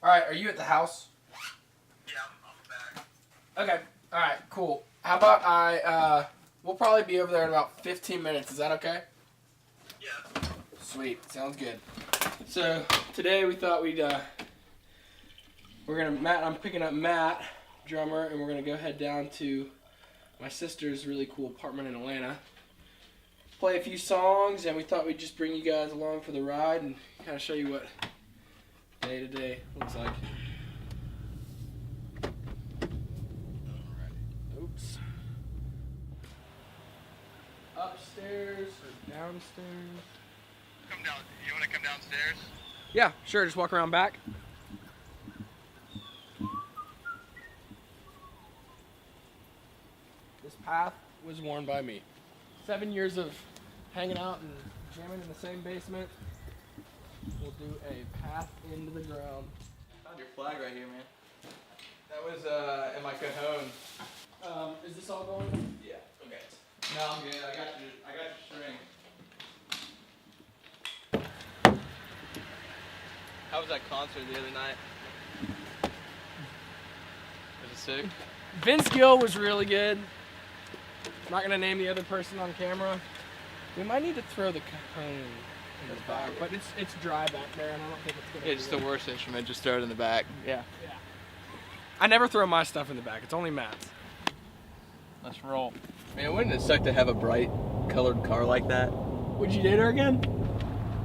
All right, are you at the house? Yeah, I'm back. Okay. All right, cool. How about we'll probably be over there in about 15 minutes. Is that okay? Yeah. Sweet. Sounds good. So today we thought I'm picking up Matt, drummer, and we're gonna go head down to my sister's really cool apartment in Atlanta. Play a few songs, and we thought we'd just bring you guys along for the ride and kind of show you what day to day looks like. Oops. Upstairs or downstairs? Come down. You want to come downstairs? Yeah, sure. Just walk around back. This path was worn by me. 7 years of hanging out and jamming in the same basement. We'll do a path into the ground. Found your flag right here, man. That was in my cajon. Is this all going? Yeah. Okay. No, I'm good. I got your string. How was that concert the other night? Was it sick? Vince Gill was really good. I'm not gonna name the other person on camera. We might need to throw the cajon in the back, but it's dry back there, and I don't think it's gonna. It's the worst instrument. Just throw it in the back. Yeah. I never throw my stuff in the back. It's only Matt's. Let's roll. Man, wouldn't it suck to have a bright colored car like that? Would you date her again?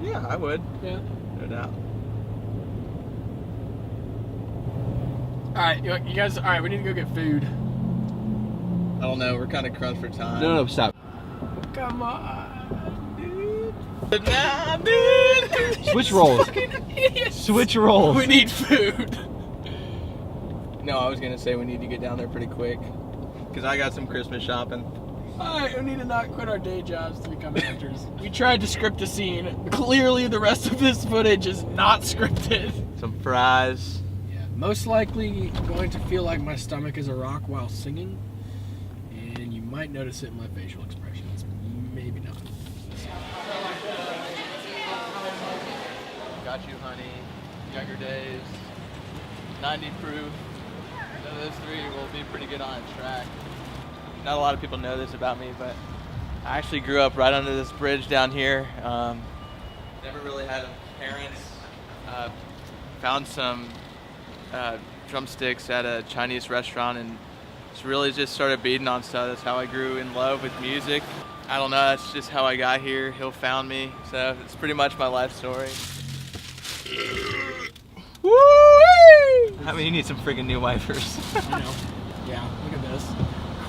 Yeah, I would. Yeah. No doubt. All right, you guys. All right, we need to go get food. I don't know. We're kind of crunched for time. No, stop. Come on, dude. Nah, dude. Switch roles. Idiots. Switch roles. We need food. No, I was gonna say we need to get down there pretty quick, cause I got some Christmas shopping. All right, we need to not quit our day jobs to become actors. We tried to script a scene. Clearly, the rest of this footage is not scripted. Some fries. Yeah, most likely going to feel like my stomach is a rock while singing, and you might notice it in my facial expressions. Maybe not. Got You Honey, Younger Days, 90 Proof. So those three will be pretty good on a track. Not a lot of people know this about me, but I actually grew up right under this bridge down here. Never really had parents. Found some drumsticks at a Chinese restaurant and really just started beating on stuff. That's how I grew in love with music. I don't know, that's just how I got here. Hill found me, so it's pretty much my life story. Woo! I mean, you need some freaking new wipers. I know. Yeah, look at this.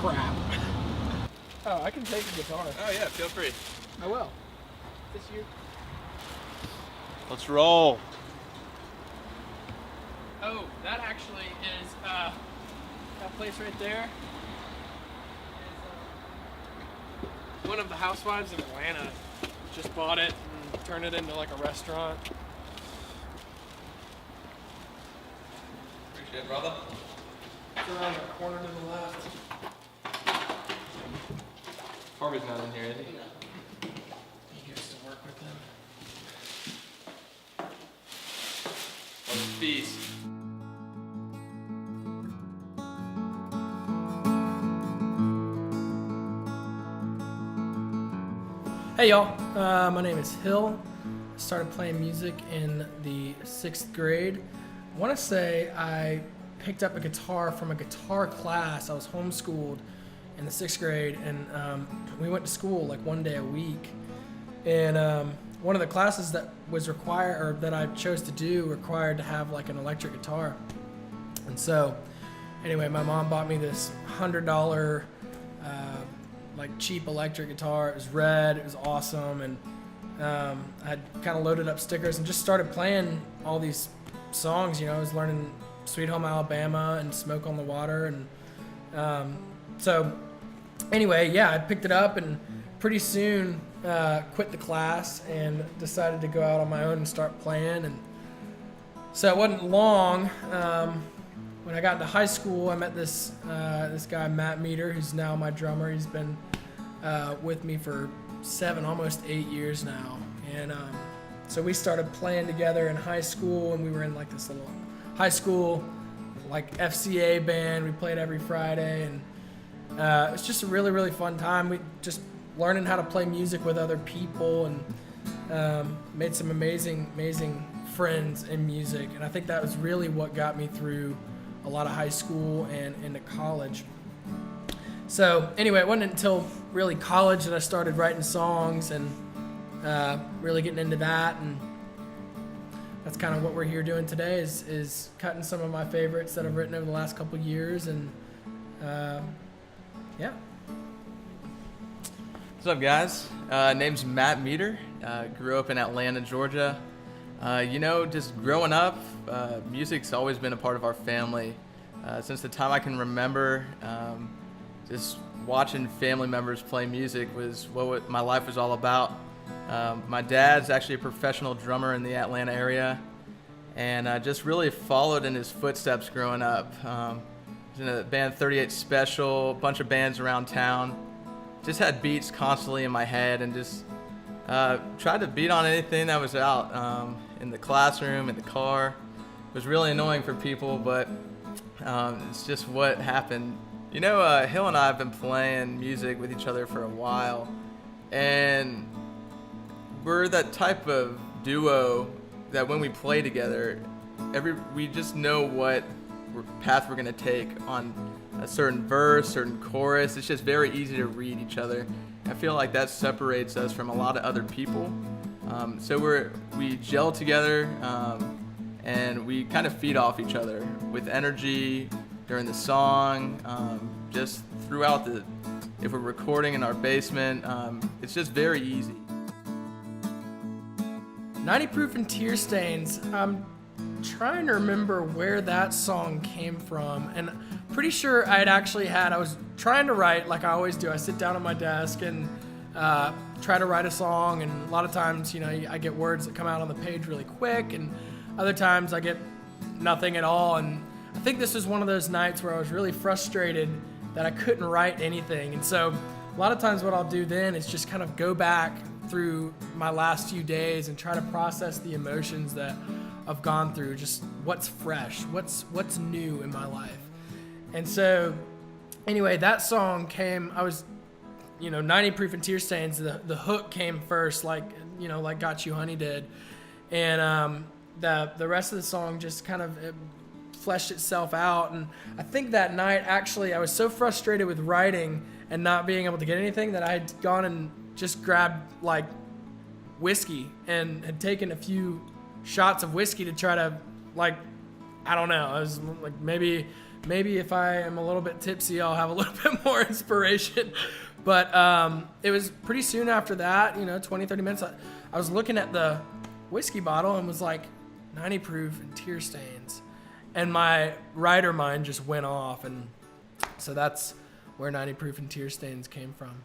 Crap. Oh, I can take a guitar. Oh yeah, feel free. I will. This you. Let's roll. Oh, that actually is that place right there. Is, one of the housewives in Atlanta just bought it and turned it into like a restaurant. Appreciate it, brother. It's around the corner to the left. Harvey's not in here, is he? He used to work with them. What's the feast? Hey y'all, my name is Hill. I started playing music in the 6th grade. I want to say I picked up a guitar from a guitar class. I was homeschooled in the 6th grade, and we went to school like one day a week. And one of the classes that was required, or that I chose to do, required to have like an electric guitar. And so, anyway, my mom bought me this $100 like cheap electric guitar. It was red. It was awesome, and I had kind of loaded up stickers and just started playing all these songs. You know, I was learning Sweet Home Alabama and Smoke on the Water, and so anyway, yeah, I picked it up and pretty soon quit the class and decided to go out on my own and start playing. And so it wasn't long. When I got into high school, I met this guy, Matt Meter, who's now my drummer. He's been with me for 7, almost 8 years now. And so we started playing together in high school, and we were in like this little high school like FCA band. We played every Friday, and it's just a really, really fun time. We just learning how to play music with other people, and made some amazing friends in music. And I think that was really what got me through a lot of high school and into college. So anyway, it wasn't until really college that I started writing songs and really getting into that. And that's kind of what we're here doing today, is cutting some of my favorites that I've written over the last couple years. And yeah. What's up, guys? Name's Matt Meter. Grew up in Atlanta, Georgia. Just growing up, music's always been a part of our family. Since the time I can remember, just watching family members play music was what my life was all about. My dad's actually a professional drummer in the Atlanta area, and I just really followed in his footsteps growing up. Was in a band 38 Special, a bunch of bands around town. Just had beats constantly in my head, and just tried to beat on anything that was out in the classroom, in the car. It was really annoying for people, but it's just what happened. Hill and I have been playing music with each other for a while, and we're that type of duo that when we play together, we just know what path we're gonna take on a certain verse, certain chorus. It's just very easy to read each other. I feel like that separates us from a lot of other people. So we gel together, and we kind of feed off each other with energy during the song, just throughout if we're recording in our basement, it's just very easy. 90 Proof and Tear Stains, I'm trying to remember where that song came from, and pretty sure I was trying to write like I always do. I sit down at my desk and try to write a song, and a lot of times, I get words that come out on the page really quick, and other times I get nothing at all. And I think this was one of those nights where I was really frustrated that I couldn't write anything. And so a lot of times what I'll do then is just kind of go back through my last few days and try to process the emotions that I've gone through, just what's fresh, what's new in my life. And so anyway, that song came, I was, 90 Proof and Tear Stains, the hook came first, like Got You Honey did. And the rest of the song just kind of fleshed itself out. And I think that night, actually, I was so frustrated with writing and not being able to get anything that I had gone and just grabbed like whiskey and had taken a few shots of whiskey to try to, I don't know, I was like, maybe if I am a little bit tipsy, I'll have a little bit more inspiration. But it was pretty soon after that, 20, 30 minutes, I was looking at the whiskey bottle and was like, 90 Proof and Tear Stains. And my writer mind just went off. And so that's where 90 Proof and Tear Stains came from.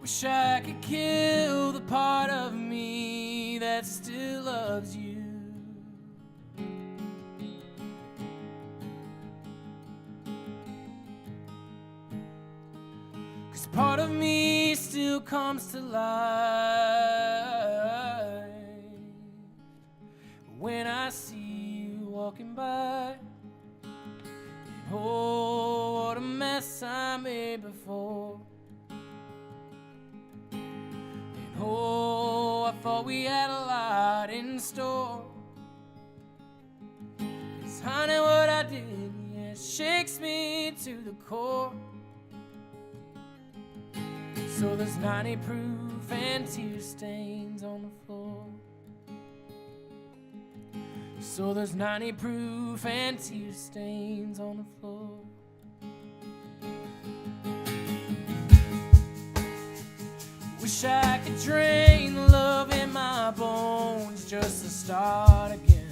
Wish I could kill the part of me that still loves you. Cause part of me still comes to life when I see you walking by. And oh, what a mess I made before. Oh, I thought we had a lot in store. 'Cause honey, what I did, yeah, shakes me to the core. So there's 90 proof and tear stains on the floor. So there's 90 proof and tear stains on the floor. Wish I could drain the love in my bones just to start again.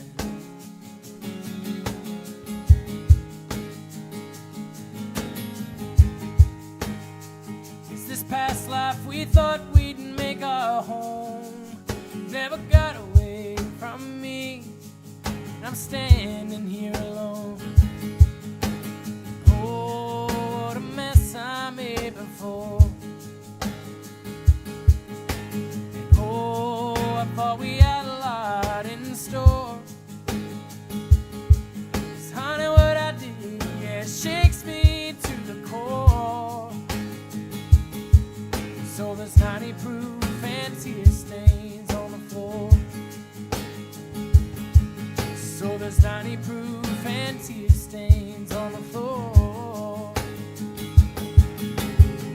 we thought we'd make our home never got away from me. I'm standing here alone. Oh, what a mess I made before. And oh, I thought we had a lot in store. 'Cause honey, what I did, yeah, shakes me to the core. So there's 90 proof and tear stains on the floor. So there's 90 proof and tear stains on the floor.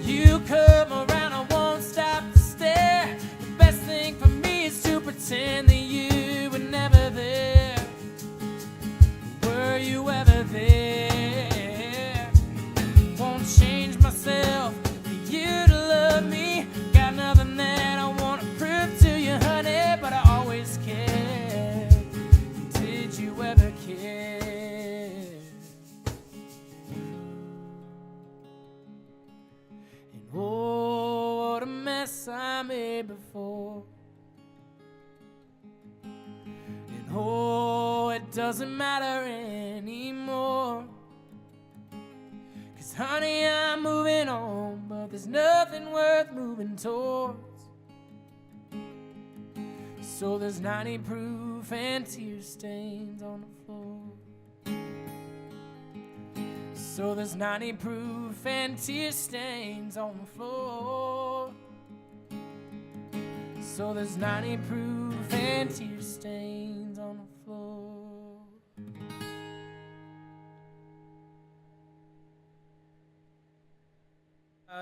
You come around, I won't stop to stare. The best thing for me is to pretend that you were never there. Were you ever there? Won't change myself for you to love me. Got nothing that I want to prove to you, honey, but I always cared. Did you ever care? And oh, what a mess I made before. And oh, it doesn't matter anymore. 'Cause honey, I'm moving on, but there's nothing worth moving towards. So there's 90 proof and tear stains on the floor. So there's 90 proof and tear stains on the floor. So there's 90 proof and tear stains on the floor.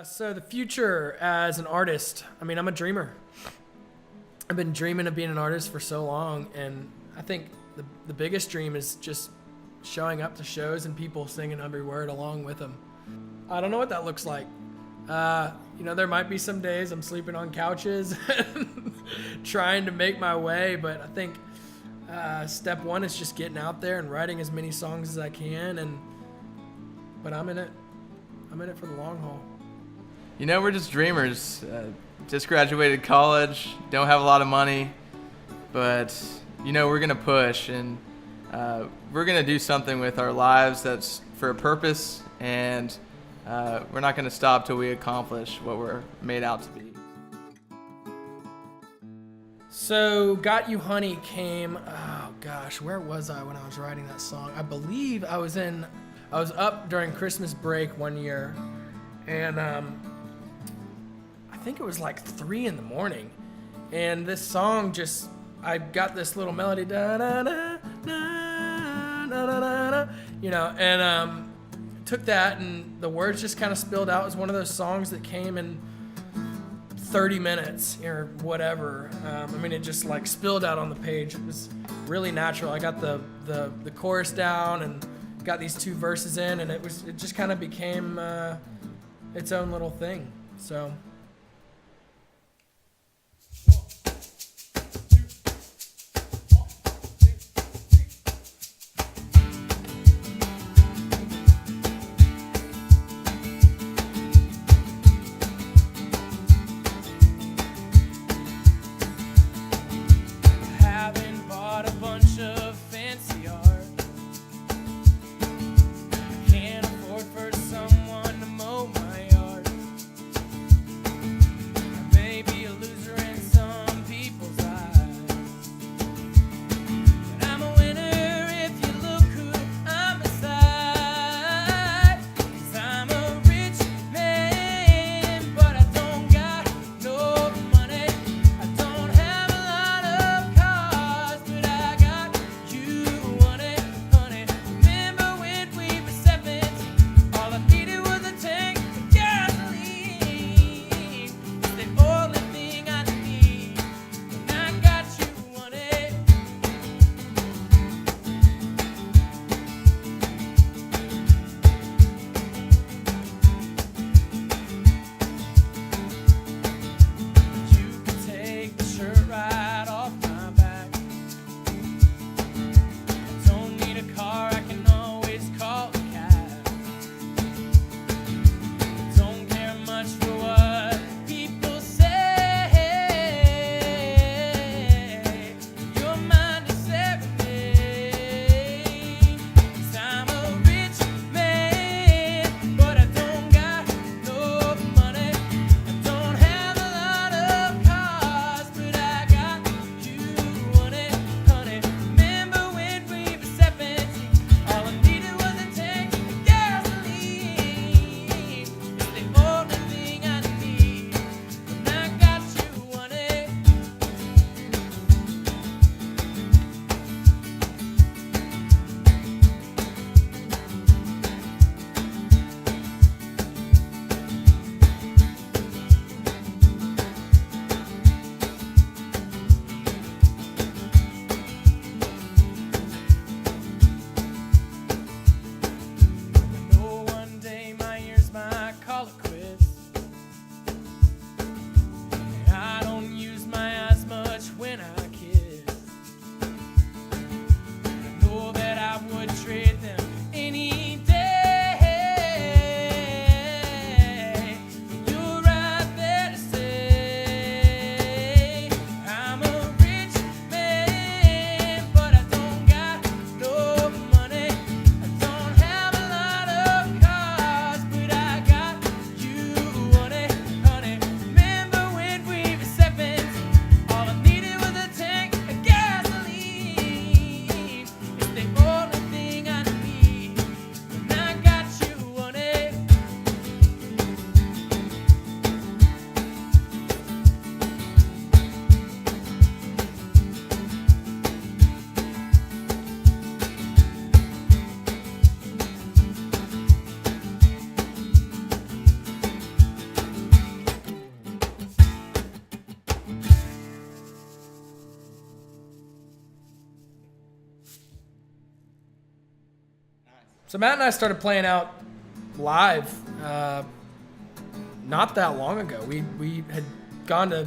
So the future as an artist, I mean, I'm a dreamer. I've been dreaming of being an artist for so long, and I think the biggest dream is just showing up to shows and people singing every word along with them. I don't know what that looks like. You know, there might be some days I'm sleeping on couches trying to make my way, but I think step one is just getting out there and writing as many songs as I can, but I'm in it for the long haul. You know, we're just dreamers. Just graduated college, don't have a lot of money, but you know, we're gonna push, and we're gonna do something with our lives that's for a purpose, and we're not gonna stop till we accomplish what we're made out to be. So Got You Honey came, oh gosh, where was I when I was writing that song? I believe I was up during Christmas break one year, and I think it was like 3 in the morning, and this song just, I got this little melody, da da da da da da da, you know, and took that, and the words just kind of spilled out. It was one of those songs that came in 30 minutes or whatever. I mean, it just like spilled out on the page. It was really natural. I got the chorus down and got these 2 verses in, and it just kind of became its own little thing. So. So Matt and I started playing out live not that long ago. We had gone to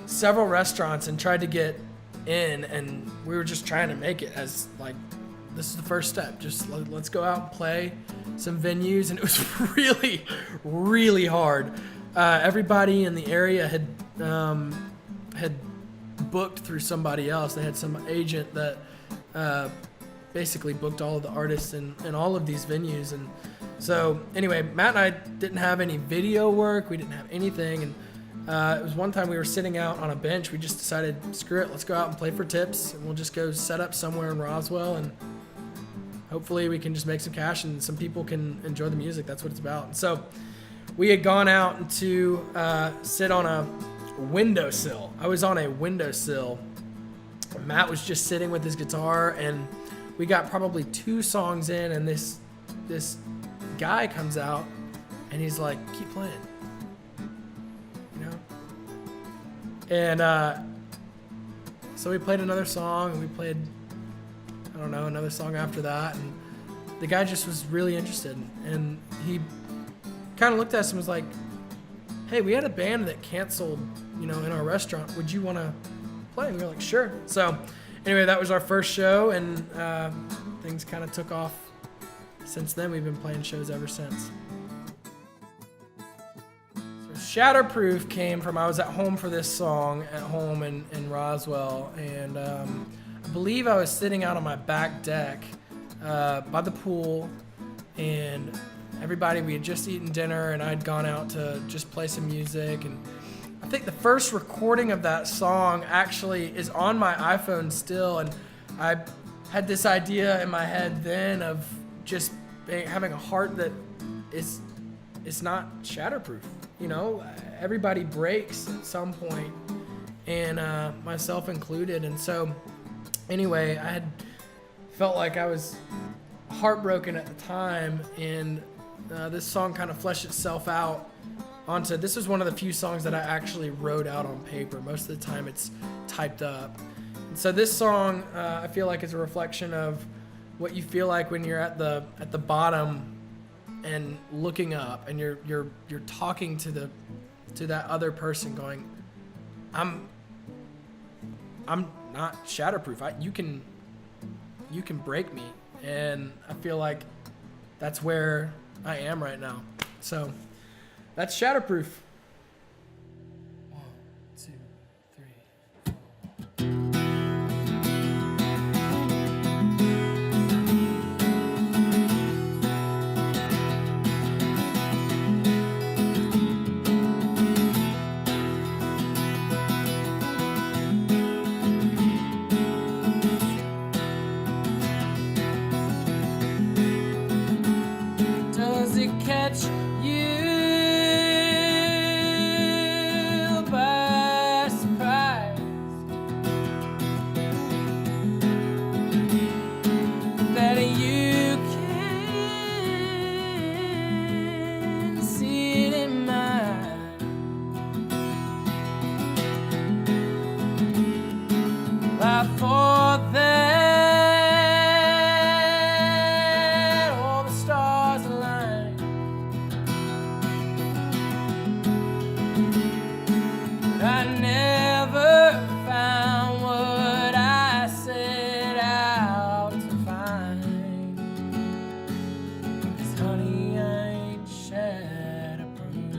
several restaurants and tried to get in, and we were just trying to make it as like, this is the first step. Just let's go out and play some venues, and it was really, really hard. Everybody in the area had booked through somebody else. They had some agent that basically booked all of the artists in all of these venues. And so anyway, Matt and I didn't have any video work. We didn't have anything. And it was one time we were sitting out on a bench. We just decided, screw it, let's go out and play for tips. And we'll just go set up somewhere in Roswell, and hopefully we can just make some cash and some people can enjoy the music. That's what it's about. And so we had gone out to sit on a windowsill. I was on a windowsill. Matt was just sitting with his guitar, and we got probably 2 songs in, and this guy comes out and he's like, keep playing, you know? And so we played another song, and we played, I don't know, another song after that, and the guy just was really interested, and he kind of looked at us and was like, hey, we had a band that canceled, you know, in our restaurant. Would you want to play? And we were like, sure. So anyway, that was our first show, and things kind of took off. Since then, we've been playing shows ever since. So Shatterproof came from, I was at home for this song at home in Roswell, and I believe I was sitting out on my back deck by the pool, and everybody, we had just eaten dinner, and I'd gone out to just play some music. And I think the first recording of that song actually is on my iPhone still, and I had this idea in my head then of just having a heart that is not shatterproof. You know, everybody breaks at some point, and myself included. And so anyway, I had felt like I was heartbroken at the time, and this song kind of fleshed itself out onto, this is one of the few songs that I actually wrote out on paper. Most of the time it's typed up. And so this song, I feel like, is a reflection of what you feel like when you're at the bottom and looking up, and you're talking to that other person, going, I'm not shatterproof. You can break me, and I feel like that's where I am right now. So that's Shatterproof. 1, 2, 3, 4. Does it catch you by surprise that you can see it in my eyes? I thought that all the stars aligned, but I never found what I set out to find. 'Cause honey, I ain't shatterproof.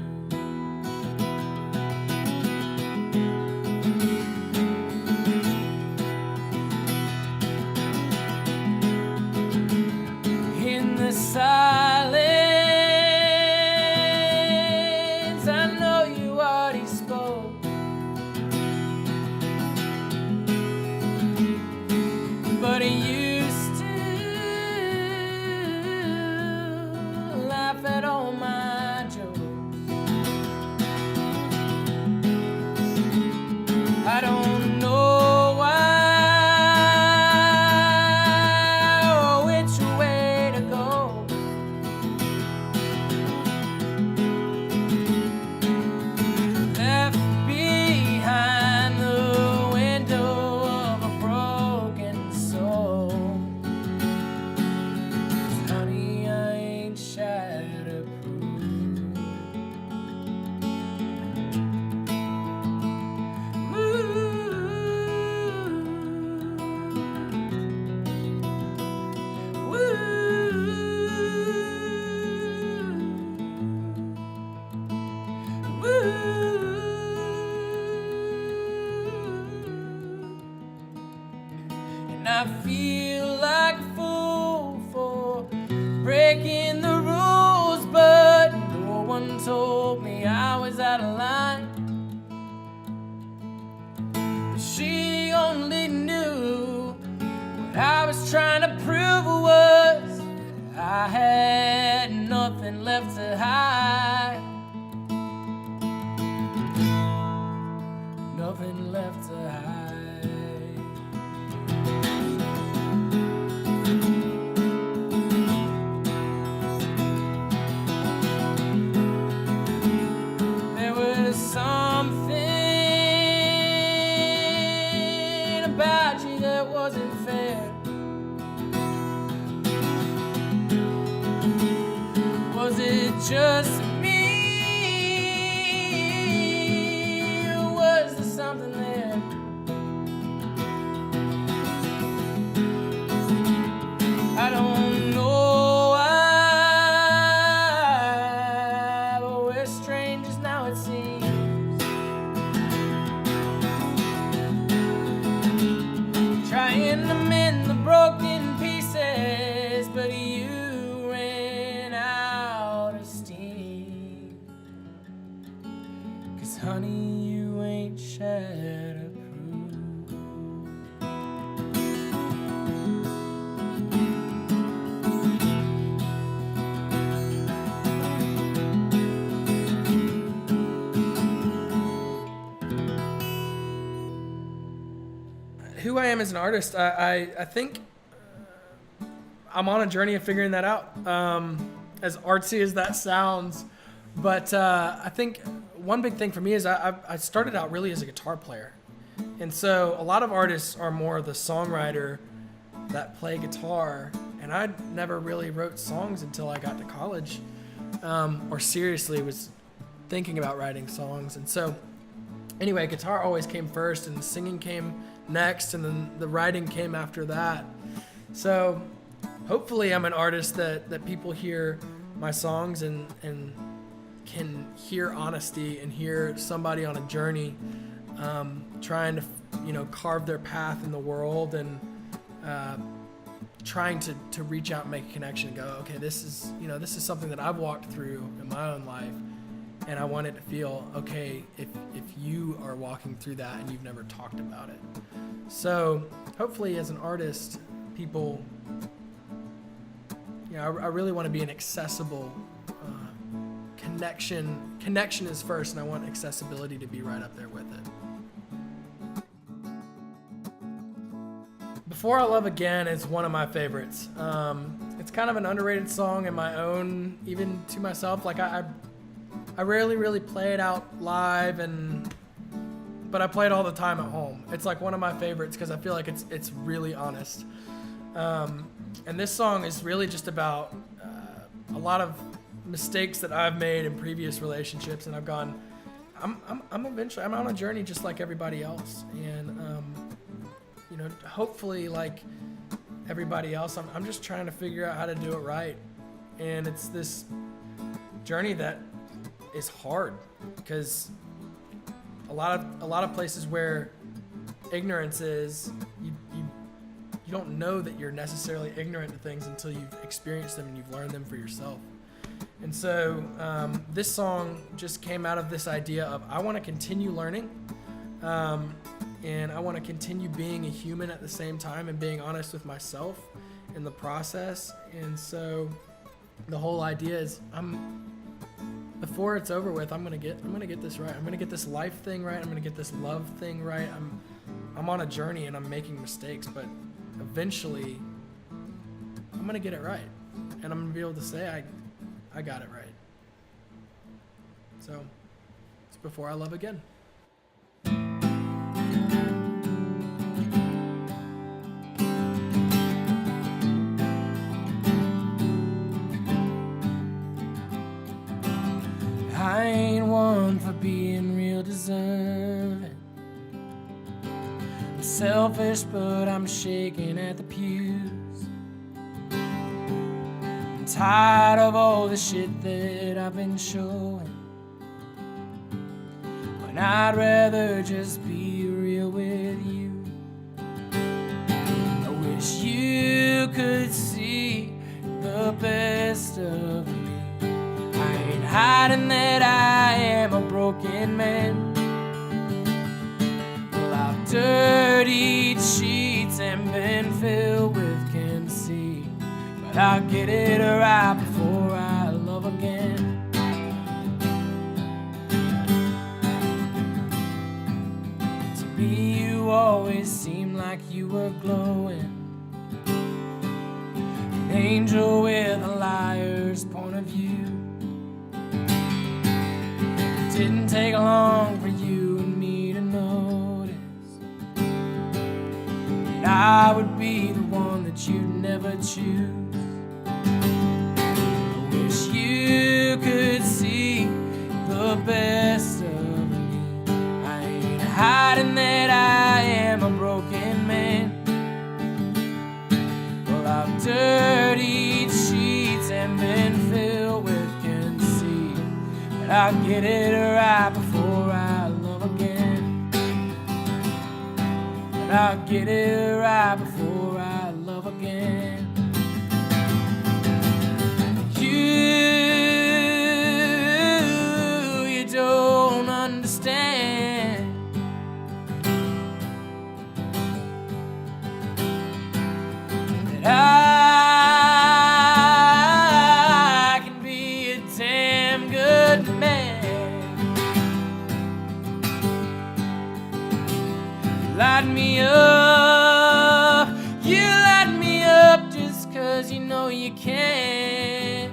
In the silence, I know you already spoke, but it used to laugh at all my jokes. I don't know why or which way to go. ever was. I had nothing left to hide. Nothing left to hide. There was something about you that wasn't fair. Was it just me, or was there something there? I don't know why, but we're strangers now it seems. Trying to mend the broken pieces, but you ran out of steam. 'Cause honey, you ain't shatterproof. Who I am as an artist, I think I'm on a journey of figuring that out. As artsy as that sounds, but I think one big thing for me is I started out really as a guitar player, and so a lot of artists are more the songwriter that play guitar, and I never really wrote songs until I got to college, or seriously was thinking about writing songs. And so anyway, guitar always came first, and singing came next, and then the writing came after that. So hopefully I'm an artist that people hear my songs and can hear honesty and hear somebody on a journey, trying to carve their path in the world, and trying to reach out and make a connection and go, okay, this is something that I've walked through in my own life, and I want it to feel okay if you are walking through that and you've never talked about it. So hopefully as an artist, people, I really want to be an accessible connection. Connection is first, and I want accessibility to be right up there with it. Before I Love Again is one of my favorites. It's kind of an underrated song in my own, even to myself. Like I rarely really play it out live, but I play it all the time at home. It's like one of my favorites because I feel like it's really honest. And this song is really just about a lot of mistakes that I've made in previous relationships, and I've gone, I'm on a journey just like everybody else, and hopefully like everybody else, I'm just trying to figure out how to do it right. And it's this journey that is hard because a lot of places where ignorance is, you don't know that you're necessarily ignorant to things until you've experienced them and you've learned them for yourself. And so this song just came out of this idea of I want to continue learning, and I want to continue being a human at the same time and being honest with myself in the process. And so the whole idea is before it's over with, I'm gonna get this right. I'm gonna get this life thing right. I'm gonna get this love thing right. I'm on a journey and I'm making mistakes, but eventually I'm gonna get it right, and I'm gonna be able to say I got it right. So it's Before I Love Again. I ain't one for being real deserving. I'm selfish, but I'm shaking at the pews. I'm tired of all the shit that I've been showing, when I'd rather just be real with you. I wish you could see the best of me. I ain't hiding that I am a broken man. Well, I've dirtied sheets and been filled with conceit. but I'll get it right before I love again. To me, you always seemed like you were glowing, an angel with a liar's point of view. It didn't take long for you and me to notice that I would be the one that you'd never choose. I wish you could see the best of me. I ain't hiding that I am a broken man. Well, I've dirtied sheets and been filled with conceit, but I'll get it right before I love again. But I'll get it right before I love again. You don't understand that I can be a damn good man. You light me up, you light me up just 'cause you know you can.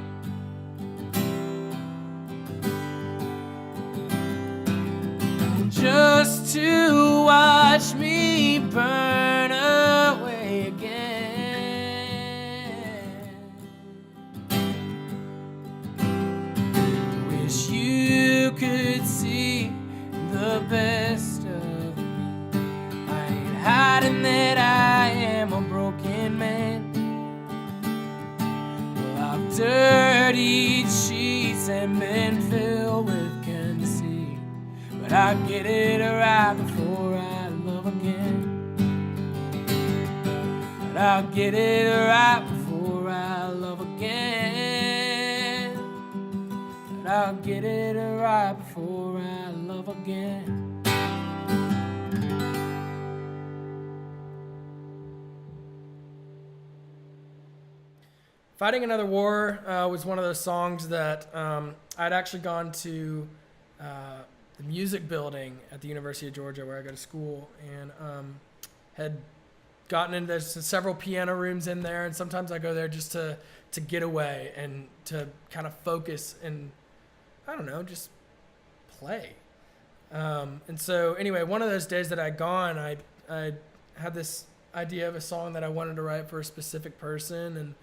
Just to watch me burn away again. Wish you could see the best of me. I ain't hiding that I am a broken man. Well, I've dirtied sheets and been filled with conceit, but I'll get it right before I love again. But I'll get it right before I love again. But I'll get it right before I love again. Fighting Another War was one of those songs that I'd actually gone to the music building at the University of Georgia where I go to school, and had gotten into, there's several piano rooms in there, and sometimes I go there just to get away and to kind of focus and, I don't know, just play. And so anyway, one of those days that I'd gone, I had this idea of a song that I wanted to write for a specific person, and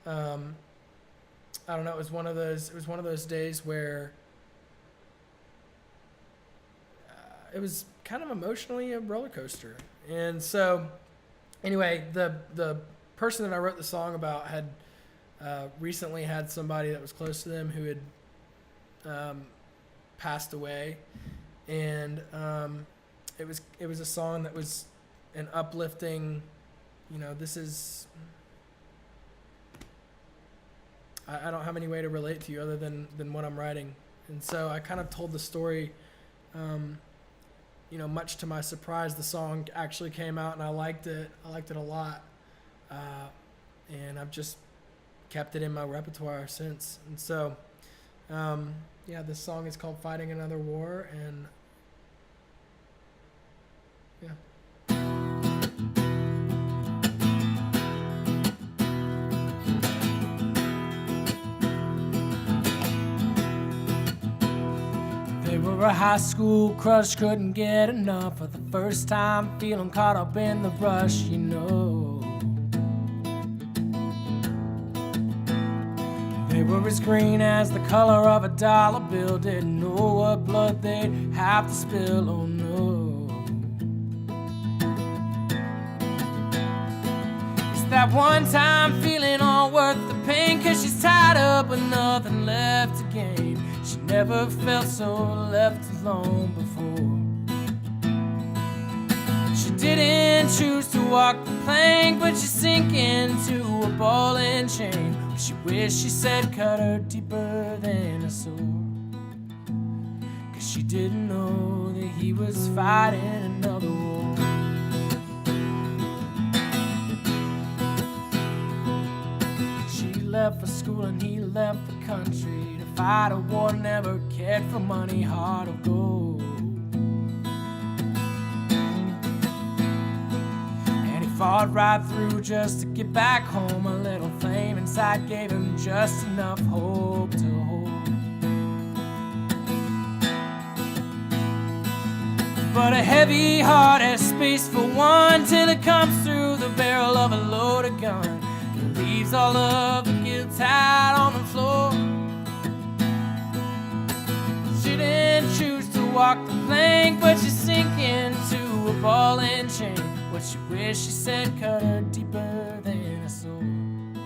I don't know, it was one of those days where it was kind of emotionally a roller coaster. And so anyway, the person that I wrote the song about had recently had somebody that was close to them who had passed away, and it was a song that was an uplifting, you know, this is, I don't have any way to relate to you other than what I'm writing. And so I kind of told the story, you know, much to my surprise, the song actually came out and I liked it a lot. And I've just kept it in my repertoire since. And so, yeah, this song is called Fighting Another War, and yeah. They were a high school crush, couldn't get enough for the first time, feeling caught up in the rush, you know. They were as green as the color of a dollar bill, didn't know what blood they'd have to spill, oh no. It's that one time feeling all worth the pain, 'cause she's tied up with nothing left to gain. She never felt so left alone before. She didn't choose to walk the plank, but she sink into a ball and chain. She wished she said cut her deeper than a sword, 'cause she didn't know that he was fighting another war. She left for school and he left the country to fight a war, never cared for money, heart of gold. And he fought right through just to get back home. A little flame inside gave him just enough hope to hold. But a heavy heart has space for one till it comes through the barrel of a loaded gun. It leaves all of the guilt out on the floor. She didn't choose to walk the plank, but she sink into a ball and chain. What she wished she said cut her deeper than a sword.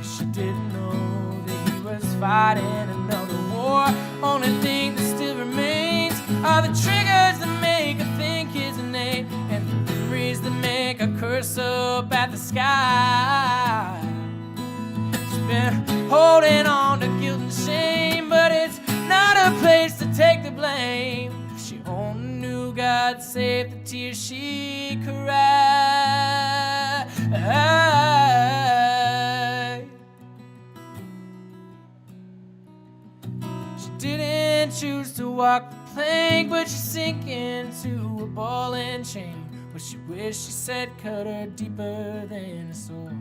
She didn't know that he was fighting another war. Only thing that still remains are the triggers that make her think his name, and the memories that make her curse up at the sky. She's been holding on to guilt and shame, but it's not her place to take the blame. She only knew God saved the tears she cried. She didn't choose to walk the plank, but she sink into a ball and chain. What she wished she said cut her deeper than a sword.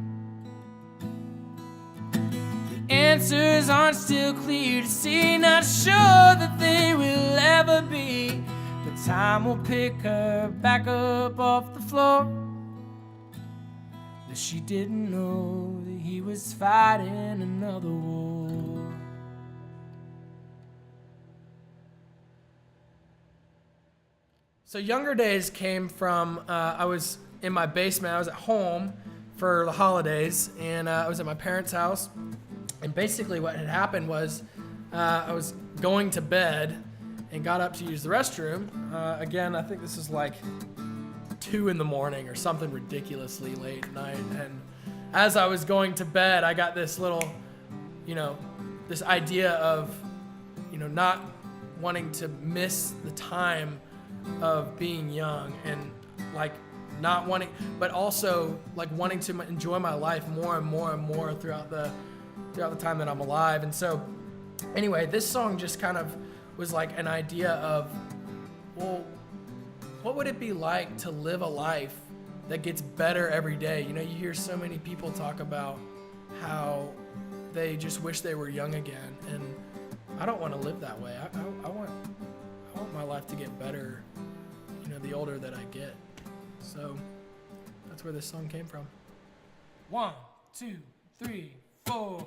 The answers aren't still clear to see, not sure that they will ever be. But time will pick her back up off the floor. That she didn't know that he was fighting another war. So younger days came from, I was in my basement. I was at home for the holidays, and I was at my parents' house. And basically what had happened was I was going to bed and got up to use the restroom. Again, I think this is like 2 a.m. or something ridiculously late at night. And as I was going to bed, I got this little, this idea of, not wanting to miss the time of being young, and like not wanting, but also like wanting to enjoy my life more and more and more throughout the time that I'm alive. And so anyway, this song just kind of was like an idea of, well, what would it be like to live a life that gets better every day? You hear so many people talk about how they just wish they were young again, and I don't want to live that way. I want my life to get better, the older that I get. So that's where this song came from. 1, 2, 3, 4.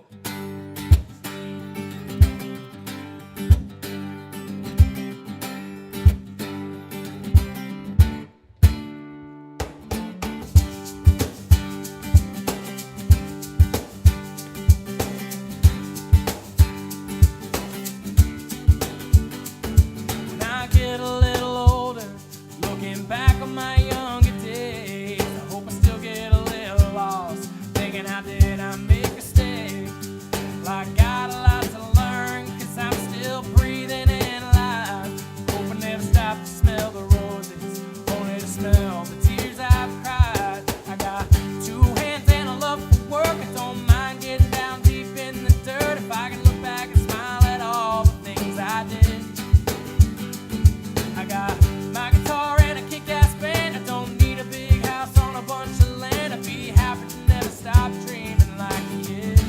When I get a little older, looking back on my younger days, I hope I still get a little lost, thinking how did I make a mistake? Well, I got a lot to learn, 'cause I'm still breathing and alive. Hope I never stop to smell the roses, only to smell the tears I've cried. I got 2 hands and a love for work. I don't mind getting down deep in the dirt if I can look back and smile at all the things I did. I got my guitar and a kick-ass band. I don't need a big house on a bunch of land. I'd be happy to never stop dreaming like a kid.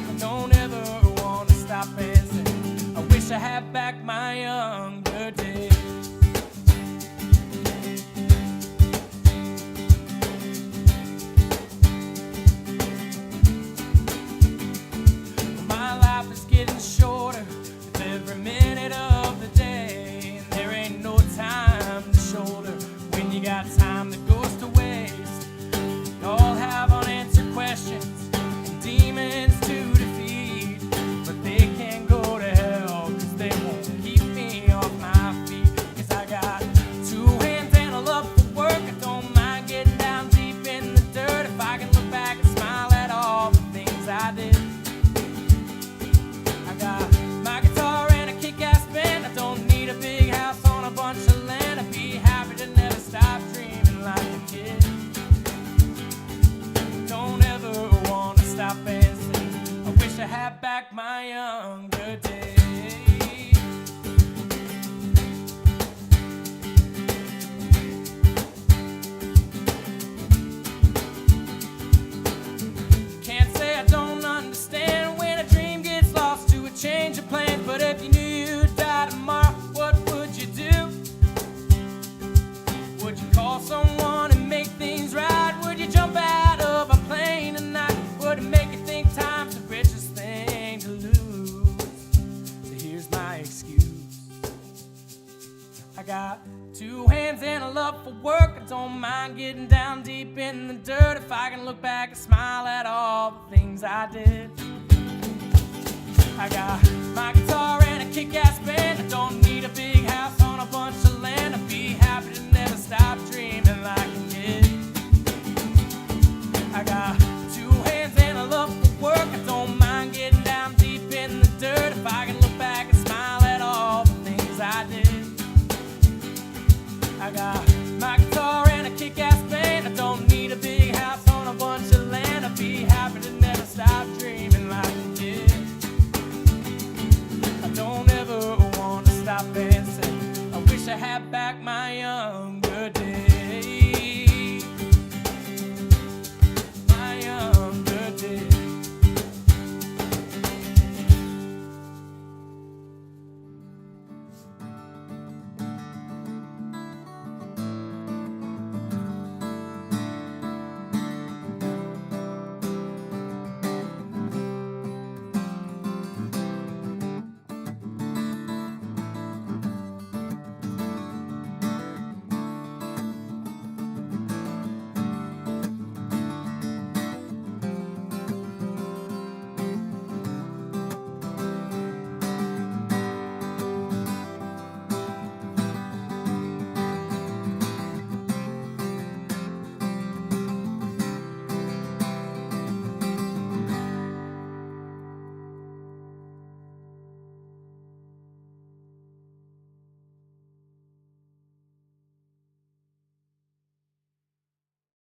I don't ever want to stop dancing. I wish I had back my younger days. My life is getting shorter with every minute of the day, and there ain't no time to shoulder when you got time that goes to waste. We all have unanswered questions and demons to defeat, but they can't go to hell, 'cause they won't keep me off my to have back my younger days. Can't say I don't understand when a dream gets lost to a change of plans. But if you knew you'd die tomorrow, what would you do? Would you call someone and make things right? Would you jump out of a plane tonight? Would it make you think time's the richest thing to lose? So here's my excuse. I got two hands and a love for work. I don't mind getting down deep in the dirt if I can look back and smile at all the things I did. I got my guitar and a kick-ass band. I don't need a big house on a bunch of land. I'd be happy to never stop dreaming.